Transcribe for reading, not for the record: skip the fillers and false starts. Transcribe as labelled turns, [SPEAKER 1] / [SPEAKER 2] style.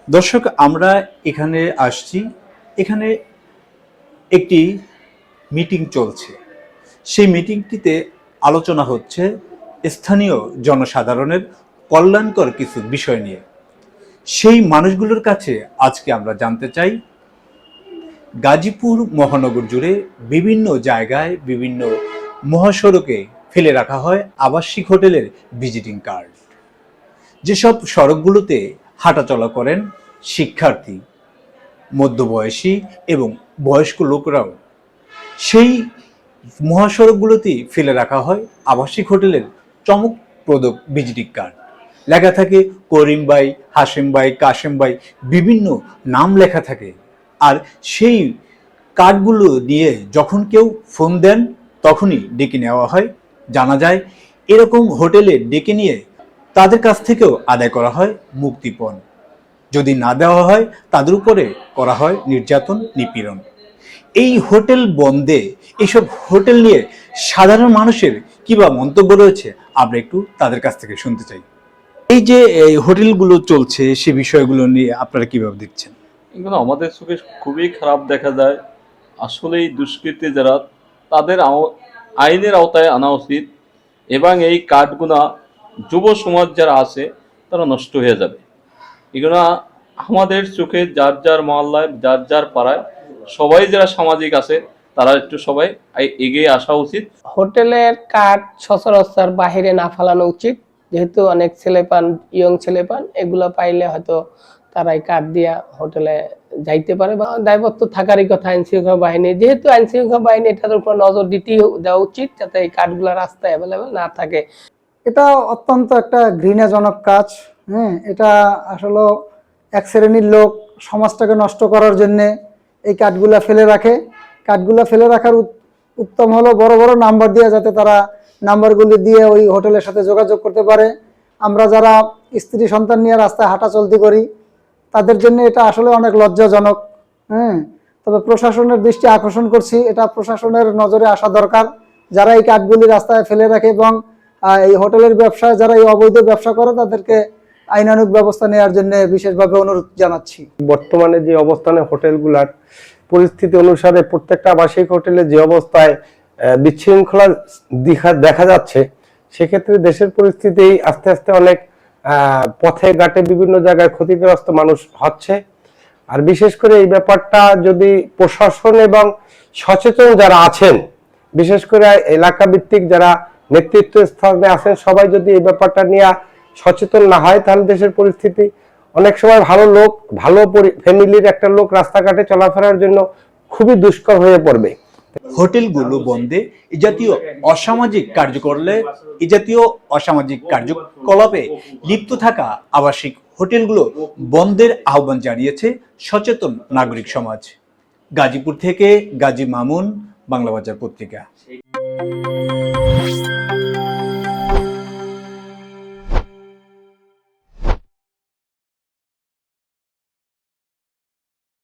[SPEAKER 1] দর্শক, আমরা এখানে আসছি। এখানে একটি মিটিং চলছে। সেই মিটিংটিতে আলোচনা হচ্ছে স্থানীয় জনসাধারণের কল্যাণকর কিছু বিষয় নিয়ে। সেই মানুষগুলোর কাছে আজকে আমরা জানতে চাই, গাজীপুর মহানগর জুড়ে বিভিন্ন জায়গায় বিভিন্ন মহাসড়কে ফেলে রাখা হয় আবাসিক হোটেলের ভিজিটিং কার্ড। যেসব সড়কগুলোতে হাঁটাচলা করেন শিক্ষার্থী, মধ্যবয়সী এবং বয়স্ক লোকরাও, সেই মহাসড়কগুলোতেই ফেলে রাখা হয় আবাসিক হোটেলের চমকপ্রদ ভিজিটিং কার্ড। লেখা থাকে করিম ভাই, হাশেম ভাই, কাশেম ভাই, বিভিন্ন নাম লেখা থাকে। আর সেই কার্ডগুলো দিয়ে যখন কেউ ফোন দেন তখনই ডেকে নেওয়া হয়। জানা যায় এরকম হোটেলে ডেকে নিয়ে তাদের কাছ থেকেও আদায় করা হয় মুক্তিপণ। যদি না দেওয়া হয় তাদের উপরে করা হয় নির্যাতন, নিপীড়ন। এই হোটেল বন্ধে, এইসব হোটেল নিয়ে সাধারণ মানুষের কি বা মন্তব্য রয়েছে, আমরা একটু তাদের কাছ থেকে শুনতে চাই। এই যে এই হোটেলগুলো চলছে, সে বিষয়গুলো নিয়ে আপনারা কিভাবে দেখছেন?
[SPEAKER 2] এগুলো আমাদের চোখে খুবই খারাপ দেখা যায়। আসলেই দুষ্কৃতী যারা, তাদের আইনের আওতায় আনা উচিত এবং এই কার্ডগুলা যুব সমাজ যারা আছে তারা নষ্ট হয়ে যাবে। এগুলো আমাদের চোখে যার যার মহল্লায়, যার যার পাড়ায় সবাই যারা সামাজিক আছে তারা একটু সবাই এগিয়ে আসা উচিত।
[SPEAKER 3] হোটেলের কার্ড সচরাচর বাহিরে না ফেলানো উচিত, যেহেতু অনেক ছেলে পান, ইয়ং ছেলে পান, এগুলো পাইলে হয়তো তারা এই কার্ড দিয়া হোটেলে যাইতে পারে। বা দায়বদ্ধ থাকারই কথা আইন শৃঙ্খলা বাহিনী, যেহেতু আইন শৃঙ্খলা বাহিনী এটার উপর নজর দিতেই দেওয়া উচিত, যাতে এই কার্ডগুলো রাস্তায় অ্যাভেলেবেল না থাকে।
[SPEAKER 4] এটা অত্যন্ত একটা ঘৃণাজনক কাজ। এটা আসলে এক শ্রেণীর লোক সমাজটাকে নষ্ট করার জন্য এই কার্ডগুলা ফেলে রাখে। কার্ডগুলা ফেলে রাখার উত্তম হলো বড় বড় নাম্বার দিয়ে, যাতে তারা নাম্বারগুলি দিয়ে ওই হোটেলের সাথে যোগাযোগ করতে পারে। আমরা যারা স্ত্রী সন্তান নিয়ে রাস্তায় হাঁটা চলতি করি তাদের জন্য এটা আসলে অনেক লজ্জাজনক। তবে প্রশাসনের দৃষ্টি আকর্ষণ করছি, এটা প্রশাসনের নজরে আসা দরকার। যারা এই কার্ডগুলি রাস্তায় ফেলে রাখে এবং এই হোটেলের ব্যবসায় যারা এই অবৈধ ব্যবসা করে তাদেরকে আইনানুগ ব্যবস্থা নেওয়ার জন্য বিশেষভাবে অনুরোধ জানাচ্ছি।
[SPEAKER 5] বর্তমানে যে অবস্থানে হোটেলগুলার পরিস্থিতি অনুসারে প্রত্যেকটা আবাসিক হোটেলে যে অবস্থায় বিশৃঙ্খলা দেখা যাচ্ছে, সেক্ষেত্রে দেশের পরিস্থিতি আস্তে আস্তে অনেক পথে ঘাটে বিভিন্ন জায়গায় ক্ষতিগ্রস্ত মানুষ হচ্ছে। আর বিশেষ করে এই ব্যাপারটা যদি প্রশাসন এবং সচেতন যারা আছেন, বিশেষ করে এলাকা ভিত্তিক যারা নেতৃত্ব স্থানে আছেন, সবাই যদি এই ব্যাপারটা নিয়ে সচেতন না হয়, তাহলে দেশের পরিস্থিতি অনেক সময় ভালো লোক, ভালো ফ্যামিলির একটা লোক রাস্তাঘাটে চলাফেরার জন্য খুবই দুষ্কর হয়ে পড়বে।
[SPEAKER 1] হোটেলগুলো বন্ধে এই জাতীয় অসামাজিক কার্যকলাপে লিপ্ত থাকা আবাসিক হোটেলগুলো বন্ধের আহ্বান জানিয়েছে সচেতন নাগরিক সমাজ। গাজীপুর থেকে গাজী মামুন, বাংলা বাজার পত্রিকা।